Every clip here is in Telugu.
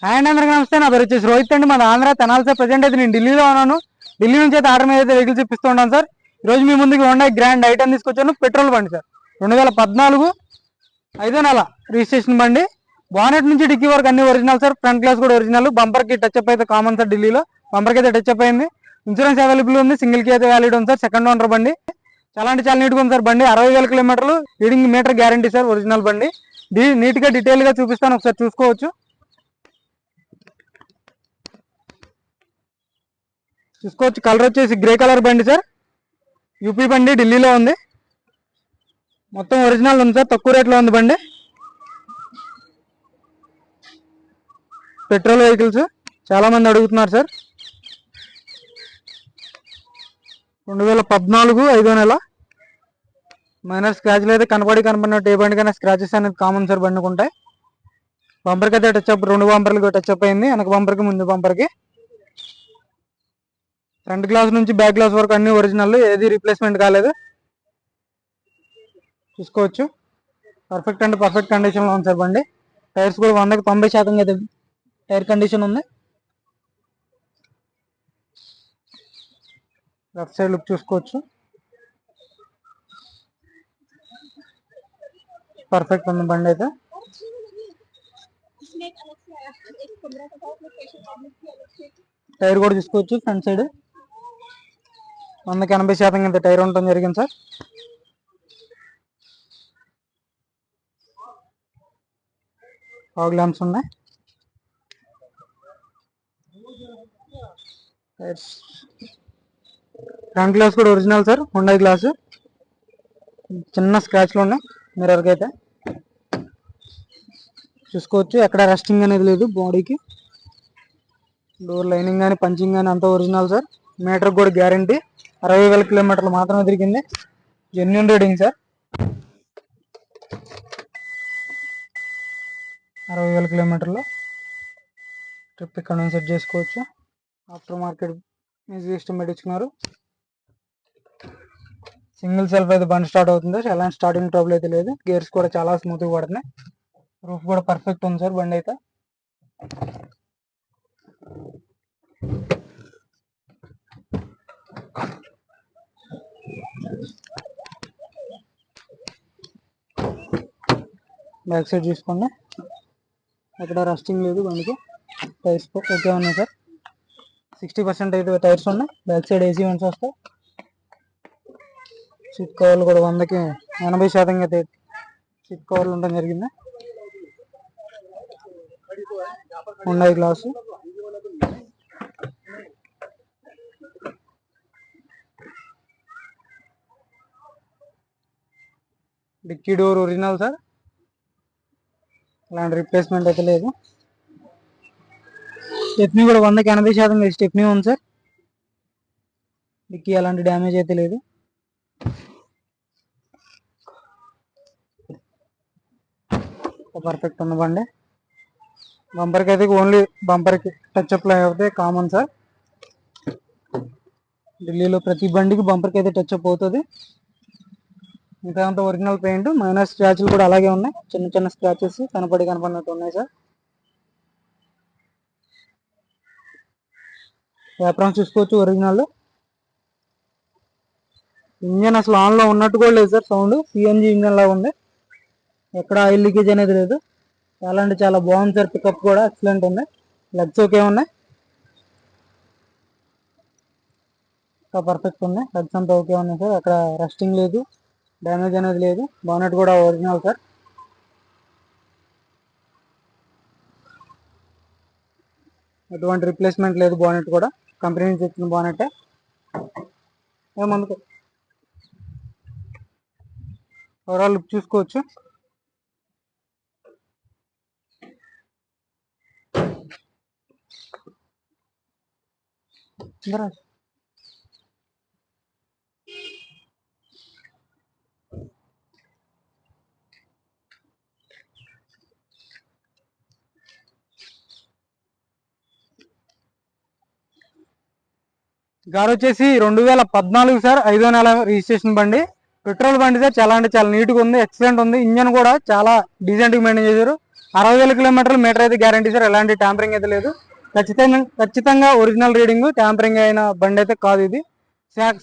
హాయ్ అండి, అందరికీ నమస్తే. నా పేరు వచ్చేసి రోహిత్ అండి. మన ఆంధ్ర తెనాలి సార్. ప్రజెంట్ అయితే నేను ఢిల్లీలో ఉన్నాను. ఢిల్లీ నుంచి అయితే ఆర్డర్ మీద అయితే వెహికల్స్ ఇప్పిస్తూ ఉంటాను సార్. ఈరోజు మీ ముందుకు హోండా గ్రాండ్ ఐటెన్ తీసుకొచ్చాను. పెట్రోల్ బండి సార్, 2014 5వ నెల రిజిస్ట్రేషన్ బండి. బానెట్ నుంచి డిక్కీ వరకు అన్ని ఒరిజినల్ సార్. ఫ్రంట్ గ్లాస్ కూడా ఒరిజినల్. బంపర్ కి టచ్ అప్ అయితే కామన్ సార్. ఢిల్లీలో బంపర్ కి అయితే టచ్ అప్ అయింది. ఇన్సూరెన్స్ అవైలబుల్ ఉంది. సింగిల్ కి అయితే వ్యాలిడ్ ఉంది సార్. సెకండ్ ఓనర్ బండి. చాలా అంటే చాలా నీట్గా ఉంది సార్ బండి. 60,000 కిలోమీటర్లు reading metre guarantee sir. Original బండి. నీట్ గా డీటెయిల్ గా చూపిస్తాను, ఒకసారి చూసుకోవచ్చు. కలర్ వచ్చేసి గ్రే కలర్ బండి సార్. యూపీ బండి, ఢిల్లీలో ఉంది. మొత్తం ఒరిజినల్ ఉంది సార్. తక్కువ రేట్లో ఉంది బండి. పెట్రోల్ వెహికల్స్ చాలా మంది అడుగుతున్నారు సార్. 2014 5వ నెల. మైనర్ స్క్రాచ్లు అయితే కనపడినట్టు ఏ బండి కన్నా స్క్రాచెస్ అనేది కామన్ సార్ బండికి ఉంటాయి. బంపర్కి అయితే టచ్ అప్, 2 బంపర్లకి టచ్ అప్ అయింది. వెనక బంపర్కి, ముందు బంపర్కి. ఫ్రంట్ గ్లాస్ నుంచి బ్యాక్ గ్లాస్ వరకు అన్ని ఒరిజినల్, ఏది రీప్లేస్మెంట్ కాలేదు. చూసుకోవచ్చు. పర్ఫెక్ట్ అంటే పర్ఫెక్ట్ కండిషన్లో ఉంది సార్ బండి. టైర్స్ కూడా 100కి 90% అయితే టైర్ కండిషన్ ఉంది. లెఫ్ట్ సైడ్ లుక్ చూసుకోవచ్చు. పర్ఫెక్ట్ ఉంది బండి అయితే. టైర్ కూడా చూసుకోవచ్చు. ఫ్రంట్ సైడ్ 100కి 80% అయితే టైర్ ఉండటం జరిగింది సార్. ఫాగ్ ల్యాంప్స్ ఉన్నాయి. ఫ్రంట్ గ్లాస్ కూడా ఒరిజినల్ సార్. Hyundai glass. చిన్న స్క్రాచ్లు ఉన్నాయి మిర్రర్కి అయితే. చూసుకోవచ్చు. ఎక్కడ రస్టింగ్ అనేది లేదు బాడీకి. డోర్ లైనింగ్ కానీ పంచింగ్ కానీ అంతా ఒరిజినల్ సార్. మీటర్ కూడా గ్యారంటీ. 60,000 కిలోమీటర్లు మాత్రమే తిరిగింది. Genuine reading sir. 60,000 కిలోమీటర్లు. ట్రిప్ ఇక్కడ నుంచి సెట్ చేసుకోవచ్చు. ఆఫ్టర్ మార్కెట్ మ్యూజిక్ సిస్టమ్ పెట్టించుకున్నారు. సింగిల్ సెల్ఫ్ అయితే బండి స్టార్ట్ అవుతుంది. ఎలాంటి స్టార్టింగ్ ట్రబుల్ అయితే లేదు. గేర్స్ కూడా చాలా స్మూత్గా పడుతున్నాయి. రూఫ్ కూడా పర్ఫెక్ట్ ఉంది సార్ బండి అయితే. బ్యాక్ సైడ్ చూసుకోండి. ఎక్కడ రస్టింగ్ లేదు బండికి. టైర్స్ ఓకే ఉన్నాయి సార్. 60% అయితే టైర్స్ ఉన్నాయి. బ్యాక్ సైడ్ ఏసీ వెంట్స్ వస్తాయి. సీట్ కవర్లు కూడా 100కి 80% అయితే సీట్ కవర్లు ఉండడం జరిగింది. ఉన్నాయి glass. Dicky door original sir. ఇలాంటి రీప్లేస్మెంట్ అయితే లేదు. స్టెప్నీ కూడా 100కి 80% స్టెప్నీ ఉంది సార్. డిక్కీ ఎలాంటి డ్యామేజ్ అయితే లేదు. పర్ఫెక్ట్ ఉంది బండి. బంపర్కి అయితే ఓన్లీ బంపర్కి టచ్ అప్ అయితే కామన్ సార్. ఢిల్లీలో ప్రతి బండికి బంపర్కి అయితే టచ్ అప్ అవుతుంది. ఇంకా అంత ఒరిజినల్ పెయింట్. మైనర్ స్క్రాచ్లు కూడా అలాగే ఉన్నాయి. చిన్న చిన్న స్క్రాచెస్ కనపడినట్టు ఉన్నాయి సార్. యాప్రాన్స్ చూసుకోవచ్చు ఒరిజినల్. ఇంజన్ అసలు ఆన్లో ఉన్నట్టు కూడా లేదు సార్. సౌండ్ సిఎన్జి ఇంజన్ లాగా ఉంది. ఎక్కడ ఆయిల్ లీకేజ్ అనేది లేదు. చాలా అంటే చాలా బాగుంది సార్. పికప్ కూడా ఎక్సలెంట్ ఉంది. లెగ్స్ ఓకే ఉన్నాయి. పర్ఫెక్ట్ ఉంది. లెగ్స్ అంతా ఓకే ఉన్నాయి సార్. అక్కడ రస్టింగ్ లేదు, డ్యామేజ్ అనేది లేదు. బానెట్ కూడా ఒరిజినల్ సార్. ఎటువంటి రిప్లేస్మెంట్ లేదు. బానెట్ కూడా కంపెనీ నుంచి ఇచ్చిన బానెట్. ఏమందుకు ఓవరాల్ లుక్ చూసుకోవచ్చు. గారు వచ్చేసి 2014 సార్. 5వ నెల రిజిస్ట్రేషన్ బండి. పెట్రోల్ బండి సార్. చాలా అంటే చాలా నీట్గా ఉంది. ఎక్సలెంట్ ఉంది. ఇంజన్ కూడా చాలా డీసెంట్గా మెయింటైన్ చేశారు. 60,000 కిలోమీటర్లు, మీటర్ అయితే గ్యారంటీ సార్, ఎలాంటి ట్యాంపరింగ్ అయితే లేదు. ఖచ్చితంగా ఒరిజినల్ రీడింగ్, ట్యాంపరింగ్ అయిన బండి అయితే కాదు ఇది.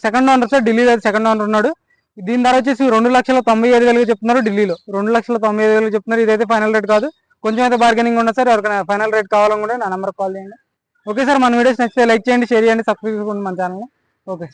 సెకండ్ ఓనర్ సార్, ఢిల్లీలో అయితే సెకండ్ ఓనర్ ఉన్నాడు. దీని ధర వచ్చేసి 2,95,000 చెప్తున్నారు, ఢిల్లీలో 2,95,000 చెప్తున్నారు. ఇదైతే ఫైనల్ రేట్ కాదు, కొంచెం అయితే బార్గెనింగ్ ఉండదు సార్. ఎవరికైనా ఫైనల్ రేట్ కావాలనుకుంటే నా నెంబర్ కాల్ చేయండి. ఓకే సార్, మన వీడియోస్ నచ్చితే లైక్ చేయండి, షేర్ చేయండి, సబ్స్క్రైబ్ చేసుకోండి మన ఛానల్. ఓకే.